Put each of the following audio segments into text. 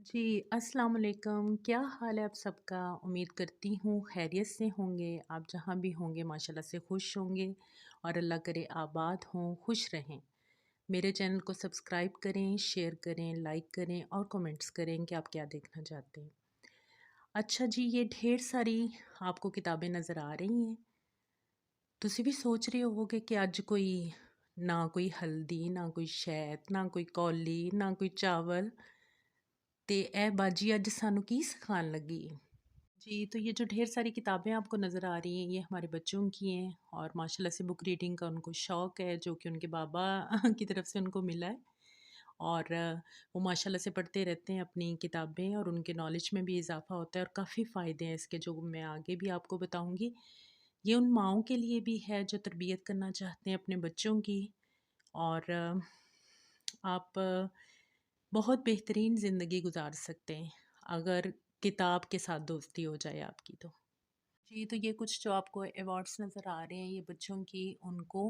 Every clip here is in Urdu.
جی السلام علیکم، کیا حال ہے آپ سب کا؟ امید کرتی ہوں خیریت سے ہوں گے۔ آپ جہاں بھی ہوں گے ماشاءاللہ سے خوش ہوں گے اور اللہ کرے آباد ہوں، خوش رہیں۔ میرے چینل کو سبسکرائب کریں، شیئر کریں، لائک کریں اور کومنٹس کریں کہ آپ کیا دیکھنا چاہتے ہیں۔ اچھا جی، یہ ڈھیر ساری آپ کو کتابیں نظر آ رہی ہیں۔ تسی بھی سوچ رہے ہوگے کہ آج نہ کوئی ہلدی، نہ کوئی شہد، نہ کوئی کولی، نہ کوئی چاول، تے اے باجی اج سانو کی سکھان لگی؟ جی تو یہ جو ڈھیر ساری کتابیں آپ کو نظر آ رہی ہیں یہ ہمارے بچوں کی ہیں، اور ماشاءاللہ سے بک ریڈنگ کا ان کو شوق ہے جو کہ ان کے بابا کی طرف سے ان کو ملا ہے، اور وہ ماشاءاللہ سے پڑھتے رہتے ہیں اپنی کتابیں، اور ان کے نالج میں بھی اضافہ ہوتا ہے، اور کافی فائدے ہیں اس کے جو میں آگے بھی آپ کو بتاؤں گی۔ یہ ان ماؤں کے لیے بھی ہے جو تربیت کرنا چاہتے ہیں اپنے بچوں کی، اور آپ بہت بہترین زندگی گزار سکتے ہیں اگر کتاب کے ساتھ دوستی ہو جائے آپ کی تو۔ جی تو یہ کچھ جو آپ کو ایوارڈس نظر آ رہے ہیں یہ بچوں کی ان کو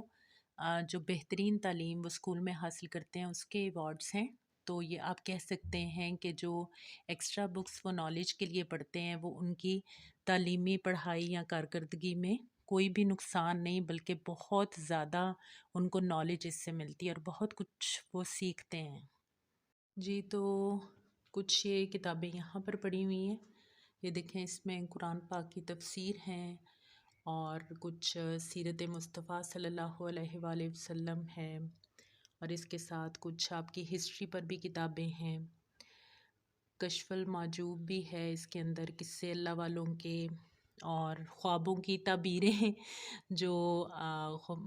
جو بہترین تعلیم وہ اسکول میں حاصل کرتے ہیں اس کے ایوارڈس ہیں۔ تو یہ آپ کہہ سکتے ہیں کہ جو ایکسٹرا بکس وہ نالج کے لیے پڑھتے ہیں وہ ان کی تعلیمی پڑھائی یا کارکردگی میں کوئی بھی نقصان نہیں، بلکہ بہت زیادہ ان کو نالج اس سے ملتی ہے اور بہت کچھ وہ سیکھتے ہیں۔ جی تو کچھ یہ کتابیں یہاں پر پڑھی ہوئی ہیں، یہ دیکھیں اس میں قرآن پاک کی تفسیر ہیں، اور کچھ سیرت مصطفیٰ صلی اللہ علیہ وآلہ وسلم ہے، اور اس کے ساتھ کچھ آپ کی ہسٹری پر بھی کتابیں ہیں۔ کشف المحجوب بھی ہے اس کے اندر، قصے اللہ والوں کے اور خوابوں کی تعبیریں جو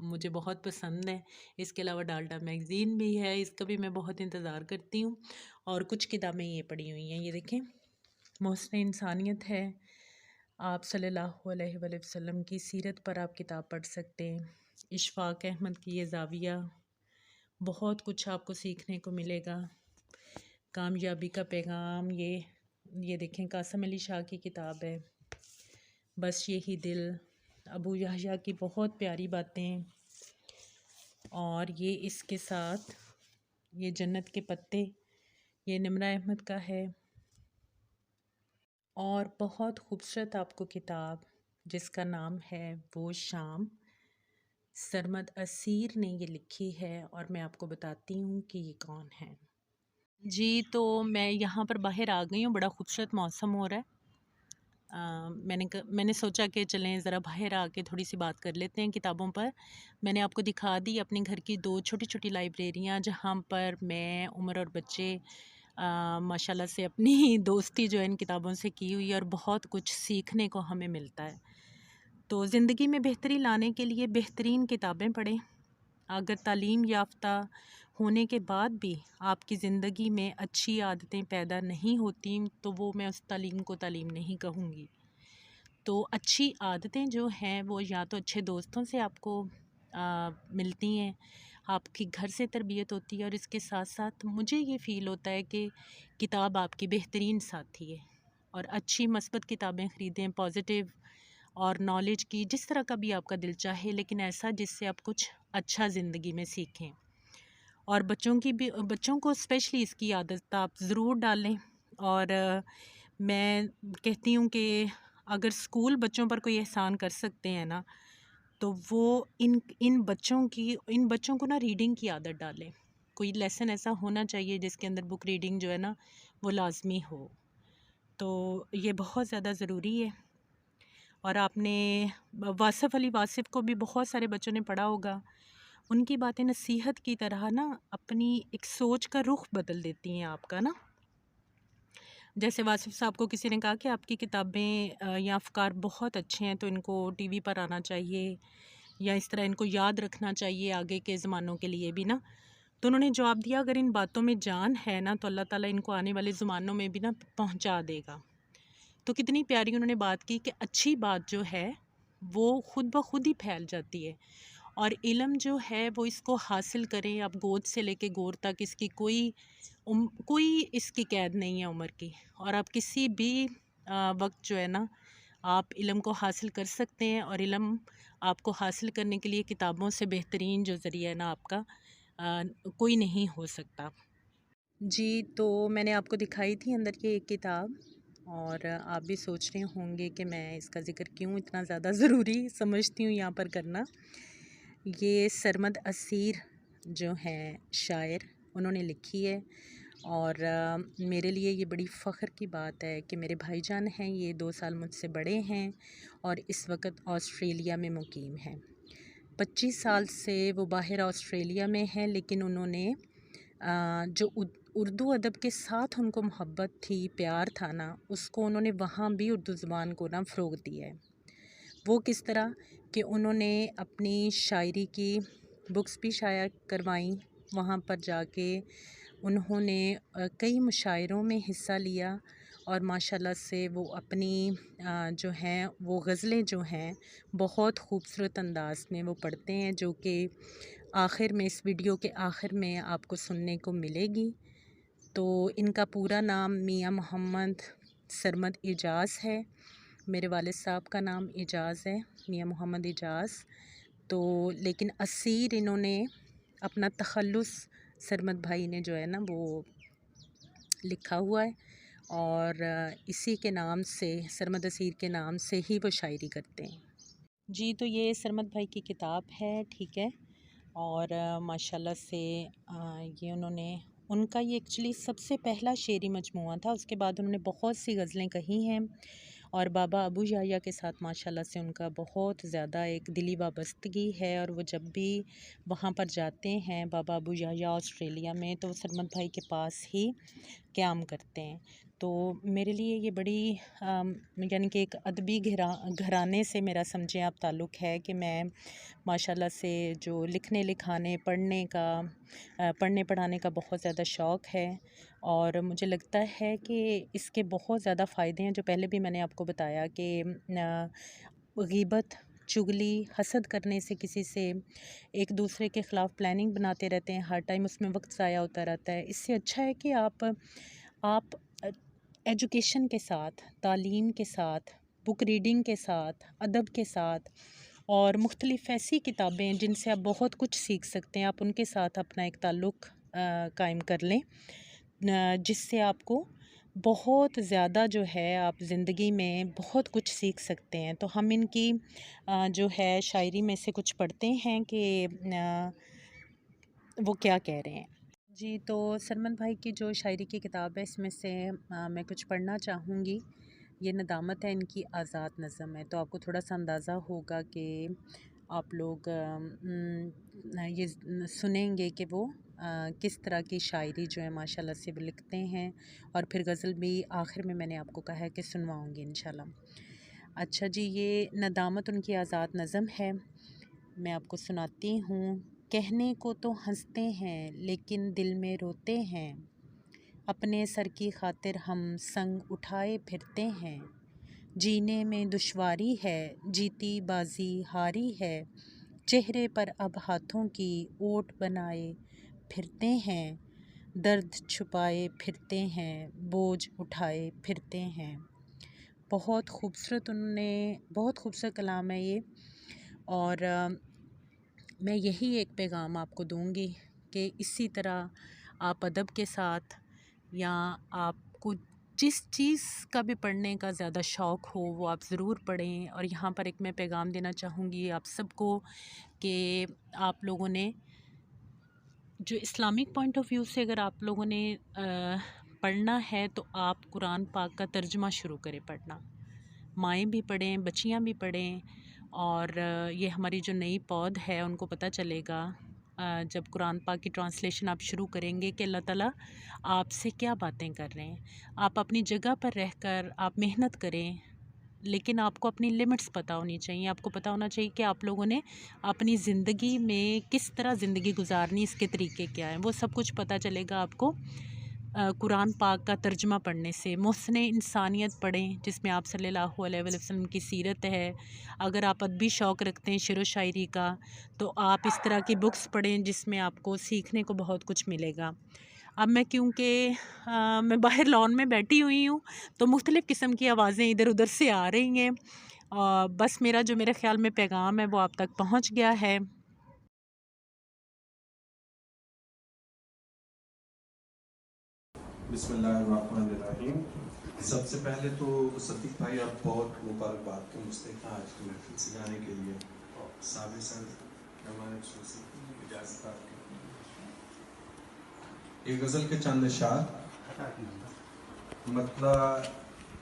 مجھے بہت پسند ہیں۔ اس کے علاوہ ڈالٹا میگزین بھی ہے، اس کا بھی میں بہت انتظار کرتی ہوں، اور کچھ کتابیں یہ پڑھی ہوئی ہیں۔ یہ دیکھیں محسن انسانیت ہے، آپ صلی اللہ علیہ وآلہ وسلم کی سیرت پر آپ کتاب پڑھ سکتے ہیں۔ اشفاق احمد کی یہ زاویہ، بہت کچھ آپ کو سیکھنے کو ملے گا۔ کامیابی کا پیغام، یہ دیکھیں قاسم علی شاہ کی کتاب ہے۔ بس یہی دل، ابو یحییٰ کی بہت پیاری باتیں، اور یہ اس کے ساتھ یہ جنت کے پتے، یہ نمرہ احمد کا ہے، اور بہت خوبصورت آپ کو کتاب جس کا نام ہے وہ شام، سرمد اسیر نے یہ لکھی ہے، اور میں آپ کو بتاتی ہوں کہ یہ کون ہے۔ جی تو میں یہاں پر باہر آ گئی ہوں، بڑا خوبصورت موسم ہو رہا ہے۔ میں نے سوچا کہ چلیں ذرا باہر آ کے تھوڑی سی بات کر لیتے ہیں کتابوں پر۔ میں نے آپ کو دکھا دی اپنے گھر کی 2 چھوٹی چھوٹی لائبریریاں، جہاں پر میں، عمر اور بچے ماشاءاللہ سے اپنی دوستی جو ہے ان کتابوں سے کی ہوئی ہے، اور بہت کچھ سیکھنے کو ہمیں ملتا ہے۔ تو زندگی میں بہتری لانے کے لیے بہترین کتابیں پڑھیں۔ اگر تعلیم یافتہ ہونے کے بعد بھی آپ کی زندگی میں اچھی عادتیں پیدا نہیں ہوتی تو وہ میں اس تعلیم کو تعلیم نہیں کہوں گی۔ تو اچھی عادتیں جو ہیں وہ یا تو اچھے دوستوں سے آپ کو ملتی ہیں، آپ کی گھر سے تربیت ہوتی ہے، اور اس کے ساتھ ساتھ مجھے یہ فیل ہوتا ہے کہ کتاب آپ کی بہترین ساتھی ہے، اور اچھی مثبت کتابیں خریدیں، پازیٹیو اور نالج کی، جس طرح کا بھی آپ کا دل چاہے، لیکن ایسا جس سے آپ کچھ اچھا زندگی میں سیکھیں۔ اور بچوں کو اسپیشلی اس کی عادت آپ ضرور ڈالیں، اور میں کہتی ہوں کہ اگر اسکول بچوں پر کوئی احسان کر سکتے ہیں نا، تو وہ ان بچوں کو نا ریڈنگ کی عادت ڈالیں۔ کوئی لیسن ایسا ہونا چاہیے جس کے اندر بک ریڈنگ جو ہے نا وہ لازمی ہو، تو یہ بہت زیادہ ضروری ہے۔ اور آپ نے واصف علی واصف کو بھی بہت سارے بچوں نے پڑھا ہوگا، ان کی باتیں نصیحت کی طرح نا اپنی ایک سوچ کا رخ بدل دیتی ہیں آپ کا نا۔ جیسے واصف صاحب کو کسی نے کہا کہ آپ کی کتابیں یا افکار بہت اچھے ہیں تو ان کو ٹی وی پر آنا چاہیے، یا اس طرح ان کو یاد رکھنا چاہیے آگے کے زمانوں کے لیے بھی نا۔ تو انہوں نے جواب دیا اگر ان باتوں میں جان ہے نا تو اللہ تعالیٰ ان کو آنے والے زمانوں میں بھی نا پہنچا دے گا۔ تو کتنی پیاری انہوں نے بات کی کہ اچھی بات جو ہے وہ خود بخود ہی پھیل جاتی ہے، اور علم جو ہے وہ اس کو حاصل کریں آپ گود سے لے کے گور تک، اس کی کوئی اس کی قید نہیں ہے عمر کی، اور آپ کسی بھی وقت جو ہے نا آپ علم کو حاصل کر سکتے ہیں، اور علم آپ کو حاصل کرنے کے لیے کتابوں سے بہترین جو ذریعہ ہے نا آپ کا کوئی نہیں ہو سکتا۔ جی، تو میں نے آپ کو دکھائی تھی اندر کی ایک کتاب، اور آپ بھی سوچ رہے ہوں گے کہ میں اس کا ذکر کیوں اتنا زیادہ ضروری سمجھتی ہوں یہاں پر کرنا۔ یہ سرمد اسیر جو ہیں شاعر، انہوں نے لکھی ہے، اور میرے لیے یہ بڑی فخر کی بات ہے کہ میرے بھائی جان ہیں، یہ 2 سال مجھ سے بڑے ہیں اور اس وقت آسٹریلیا میں مقیم ہیں۔ 25 سال سے وہ باہر آسٹریلیا میں ہیں، لیکن انہوں نے جو اردو ادب کے ساتھ ان کو محبت تھی، پیار تھا نا، اس کو انہوں نے وہاں بھی اردو زبان کو نا فروغ دیا ہے۔ وہ کس طرح کہ انہوں نے اپنی شاعری کی بکس بھی شائع کروائیں، وہاں پر جا کے انہوں نے کئی مشاعروں میں حصہ لیا، اور ماشاءاللہ سے وہ اپنی جو ہیں وہ غزلیں جو ہیں بہت خوبصورت انداز میں وہ پڑھتے ہیں، جو کہ آخر میں اس ویڈیو کے آخر میں آپ کو سننے کو ملے گی۔ تو ان کا پورا نام میاں محمد سرمد اعجاز ہے، میرے والد صاحب کا نام اعجاز ہے، میاں محمد اعجاز۔ تو لیکن اسیر انہوں نے اپنا تخلص سرمد بھائی نے جو ہے نا وہ لکھا ہوا ہے، اور اسی کے نام سے، سرمد اسیر کے نام سے ہی وہ شاعری کرتے ہیں۔ جی، تو یہ سرمد بھائی کی کتاب ہے، ٹھیک ہے، اور ماشاءاللہ سے یہ انہوں نے، ان کا یہ ایکچولی سب سے پہلا شعری مجموعہ تھا، اس کے بعد انہوں نے بہت سی غزلیں کہی ہیں، اور بابا ابو یحییٰ کے ساتھ ماشاءاللہ سے ان کا بہت زیادہ ایک دلی وابستگی ہے، اور وہ جب بھی وہاں پر جاتے ہیں بابا ابو یحییٰ آسٹریلیا میں، تو وہ سرمد بھائی کے پاس ہی قیام کرتے ہیں۔ تو میرے لیے یہ بڑی یعنی کہ ایک ادبی گھرانے سے میرا سمجھیں آپ تعلق ہے، کہ میں ماشاءاللہ سے جو لکھنے لکھانے پڑھنے پڑھانے کا بہت زیادہ شوق ہے، اور مجھے لگتا ہے کہ اس کے بہت زیادہ فائدے ہیں، جو پہلے بھی میں نے آپ کو بتایا کہ غیبت، چغلی، حسد کرنے سے، کسی سے ایک دوسرے کے خلاف پلاننگ بناتے رہتے ہیں، ہر ٹائم اس میں وقت ضائع ہوتا رہتا ہے۔ اس سے اچھا ہے کہ آپ ایجوکیشن کے ساتھ، تعلیم کے ساتھ، بک ریڈنگ کے ساتھ، ادب کے ساتھ، اور مختلف ایسی کتابیں جن سے آپ بہت کچھ سیکھ سکتے ہیں، آپ ان کے ساتھ اپنا ایک تعلق قائم کر لیں، جس سے آپ کو بہت زیادہ جو ہے آپ زندگی میں بہت کچھ سیکھ سکتے ہیں۔ تو ہم ان کی جو ہے شاعری میں سے کچھ پڑھتے ہیں کہ وہ کیا کہہ رہے ہیں۔ جی، تو سرمد بھائی کی جو شاعری کی کتاب ہے، اس میں سے میں کچھ پڑھنا چاہوں گی۔ یہ ندامت ہے ان کی آزاد نظم ہے، تو آپ کو تھوڑا سا اندازہ ہوگا کہ آپ لوگ یہ سنیں گے کہ وہ کس طرح کی شاعری جو ہے ماشاءاللہ سے وہ لکھتے ہیں، اور پھر غزل بھی آخر میں نے آپ کو کہا ہے کہ سنواؤں گی انشاءاللہ۔ اچھا جی، یہ ندامت ان کی آزاد نظم ہے، میں آپ کو سناتی ہوں۔ کہنے کو تو ہنستے ہیں لیکن دل میں روتے ہیں، اپنے سر کی خاطر ہم سنگ اٹھائے پھرتے ہیں، جینے میں دشواری ہے، جیتی بازی ہاری ہے، چہرے پر اب ہاتھوں کی اوٹ بنائے پھرتے ہیں، درد چھپائے پھرتے ہیں، بوجھ اٹھائے پھرتے ہیں۔ بہت خوبصورت، انہوں نے بہت خوبصورت کلام ہے یہ، اور میں یہی ایک پیغام آپ کو دوں گی کہ اسی طرح آپ ادب کے ساتھ، یا آپ کو جس چیز کا بھی پڑھنے کا زیادہ شوق ہو وہ آپ ضرور پڑھیں۔ اور یہاں پر ایک میں پیغام دینا چاہوں گی آپ سب کو کہ آپ لوگوں نے جو اسلامک پوائنٹ آف ویو سے اگر آپ لوگوں نے پڑھنا ہے، تو آپ قرآن پاک کا ترجمہ شروع کریں پڑھنا، مائیں بھی پڑھیں، بچیاں بھی پڑھیں، اور یہ ہماری جو نئی پود ہے ان کو پتہ چلے گا جب قرآن پاک کی ٹرانسلیشن آپ شروع کریں گے کہ اللہ تعالیٰ آپ سے کیا باتیں کر رہے ہیں۔ آپ اپنی جگہ پر رہ کر آپ محنت کریں، لیکن آپ کو اپنی لمٹس پتہ ہونی چاہیے، آپ کو پتہ ہونا چاہیے کہ آپ لوگوں نے اپنی زندگی میں کس طرح زندگی گزارنی، اس کے طریقے کیا ہیں، وہ سب کچھ پتہ چلے گا آپ کو قرآن پاک کا ترجمہ پڑھنے سے۔ محسن انسانیت پڑھیں، جس میں آپ صلی اللہ علیہ وسلم کی سیرت ہے۔ اگر آپ ادبی شوق رکھتے ہیں شعر و شاعری کا، تو آپ اس طرح کی بکس پڑھیں جس میں آپ کو سیکھنے کو بہت کچھ ملے گا۔ اب میں کیونکہ میں باہر لان میں بیٹھی ہوئی ہوں، تو مختلف قسم کی آوازیں ادھر ادھر سے آ رہی ہیں، بس میرا جو میرے خیال میں پیغام ہے وہ آپ تک پہنچ گیا ہے۔ بسم اللہ الرحمن الرحیم. سب سے پہلے تو صدیق بھائی آپ بہت مبارکباد کے مستحق ہیں آج کی محفل سے جانے کے لیے. صابر سر ہمارے خصوصی اجازت آپ کی. ایک غزل کے چند اشعار مطلع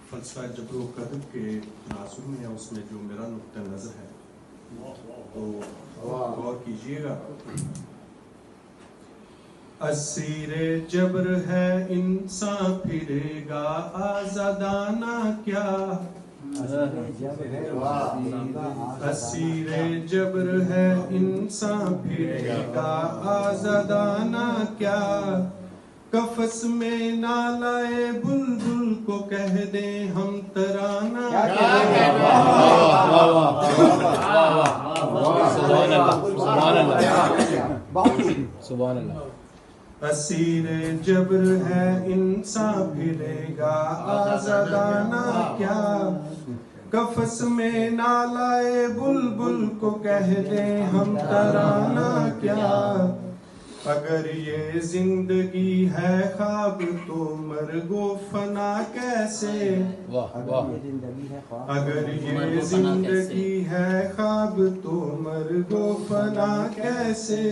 فلسفہ جبر و قدر کے تناظر میں ہے، اس میں جو میرا نقطہ نظر ہے تو غور کیجیے گا. اسیر جبر ہے انسان پھرے گا آزادانہ کیا. اسیر جبر ہے انسان پھرے گا آزادانہ کیا. قفس میں نہ لائے بلبل کو کہہ دیں ہم ترانہ سبحان اللہ. اسیر جبر ہے انسان پھرے گا آزادانہ کیا. قفس میں نہ لائے بلبل کو کہہ دیں ہم ترانہ کیا. اگر یہ زندگی ہے خواب تو مرگ و فنا کیسے. اگر یہ زندگی ہے خواب تو مرگ و فنا کیسے.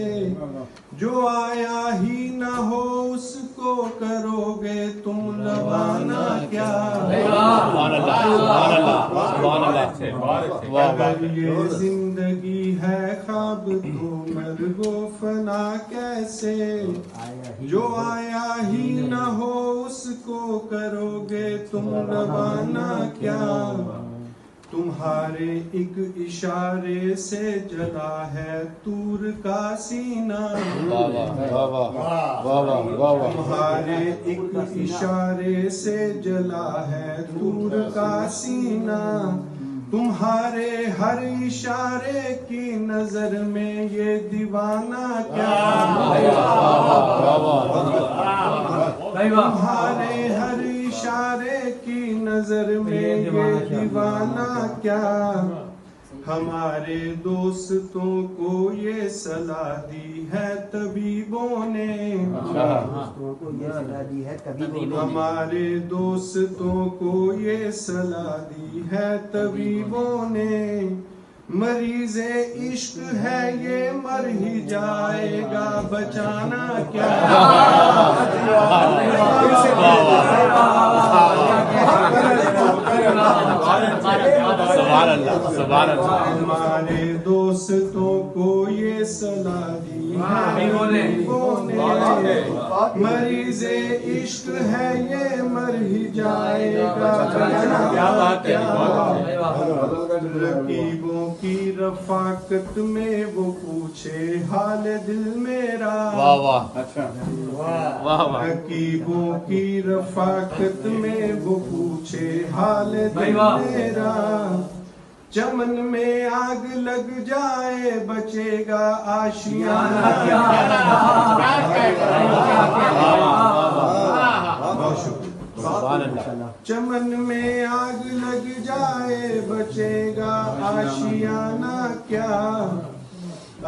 جو آیا ہی نہ ہو اس کو کرو گے تم لوانا کیا. اگر یہ زندگی ہے خواب تو مرگ و فنا کیسے. جو آیا ہی نہ ہو اس کو کرو گے تم روانہ کیا. تمہارے ایک اشارے سے جلا ہے طور کا سینہ. تمہارے ایک اشارے سے جلا ہے طور کا سینہ. تمہارے ہر اشارے کی نظر میں یہ دیوانہ کیا. تمہارے ہر اشارے کی نظر میں یہ دیوانہ کیا. ہمارے دوستوں کو یہ صلاح دی ہے طبیبوں نے. ہمارے دوستوں کو یہ صلاح دی ہے طبیبوں نے. مریض عشق ہے یہ مر ہی جائے گا بچانا کیا. ہمارے دوستوں کو یہ صلاح دی ہے مریض عشق ہے یہ مر ہی جائے گا. رقیبوں کی رفاقت میں وہ پوچھے حال دل میرا. رقیبوں کی رفاقت میں وہ پوچھے حال دل میرا. چمن میں آگ لگ جائے بچے گا آشیانہ کیا. چمن میں آگ لگ جائے بچے گا آشیانہ کیا.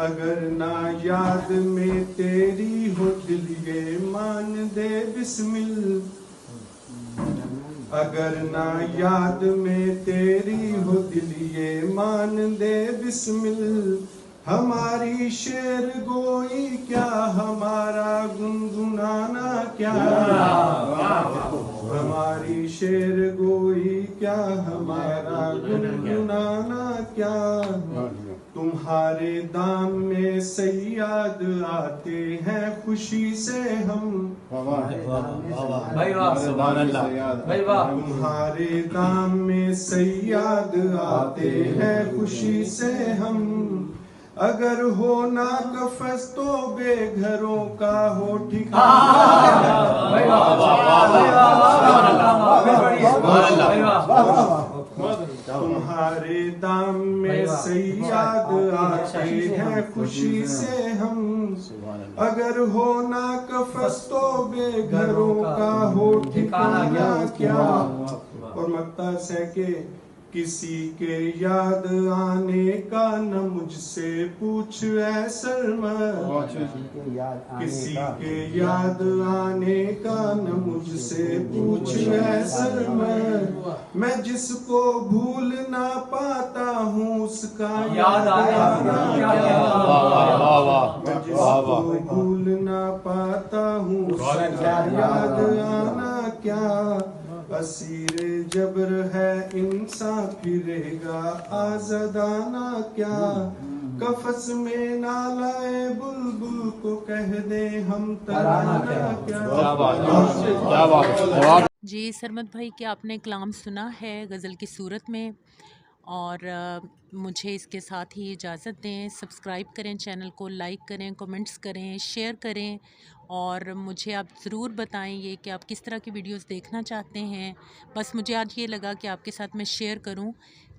اگر نہ یاد میں تیری ہو دل یہ مان دے بسمل. اگر نہ یاد میں تیری ہو دل یہ مان دے بسمل. ہماری شعر گوئی کیا ہمارا گنگنانا کیا. ہماری شعر گوئی کیا ہمارا گنگنانا کیا. تمہارے دام میں صیاد آتے ہیں خوشی سے ہم. تمہارے دام میں صیاد آتے ہیں خوشی سے ہم. اگر ہو نا قفس تو بے گھروں کا ہو ٹھکانہ. تمہارے دام میں صیاد آتے ہیں خوشی سے ہم. اگر ہو نا قفس تو بے گھروں کا ہو ٹھکانہ کیا. اور مقطع ہے کہ کسی کے یاد آنے کا نہ مجھ سے پوچھ اے سرمد، کسی کے یاد آنے کا نہ مجھ سے پوچھ اے سرمد، میں جس کو بھول نہ پاتا ہوں اس کا یاد آنا کیا، میں جس کو بھول نہ پاتا ہوں اس کا یاد آنا کیا، اسیر جبر ہے انسان پھرے گا آزادانہ کیا، قفس میں نہ لائے بلبل کو کہہ دیں ہم ترانہ کیا۔ جی سرمد بھائی، کیا آپ نے کلام سنا ہے غزل کی صورت میں؟ اور مجھے اس کے ساتھ ہی اجازت دیں، سبسکرائب کریں چینل کو، لائک کریں، کمنٹس کریں، شیئر کریں، اور مجھے آپ ضرور بتائیں یہ کہ آپ کس طرح کی ویڈیوز دیکھنا چاہتے ہیں۔ بس مجھے آج یہ لگا کہ آپ کے ساتھ میں شیئر کروں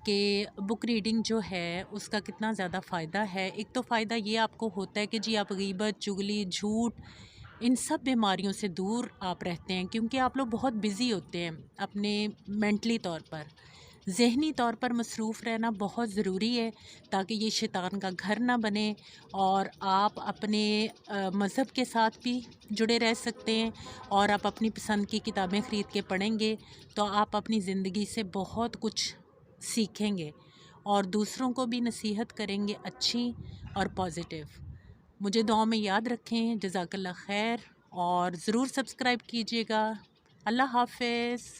کہ بک ریڈنگ جو ہے اس کا کتنا زیادہ فائدہ ہے۔ ایک تو فائدہ یہ آپ کو ہوتا ہے کہ جی آپ غیبت، چغلی، جھوٹ، ان سب بیماریوں سے دور آپ رہتے ہیں، کیونکہ آپ لوگ بہت بزی ہوتے ہیں اپنے مینٹلی طور پر، ذہنی طور پر مصروف رہنا بہت ضروری ہے تاکہ یہ شیطان کا گھر نہ بنے، اور آپ اپنے مذہب کے ساتھ بھی جڑے رہ سکتے ہیں، اور آپ اپنی پسند کی کتابیں خرید کے پڑھیں گے تو آپ اپنی زندگی سے بہت کچھ سیکھیں گے اور دوسروں کو بھی نصیحت کریں گے اچھی اور پازیٹیو۔ مجھے دعاؤں میں یاد رکھیں، جزاک اللہ خیر، اور ضرور سبسکرائب کیجیے گا۔ اللہ حافظ۔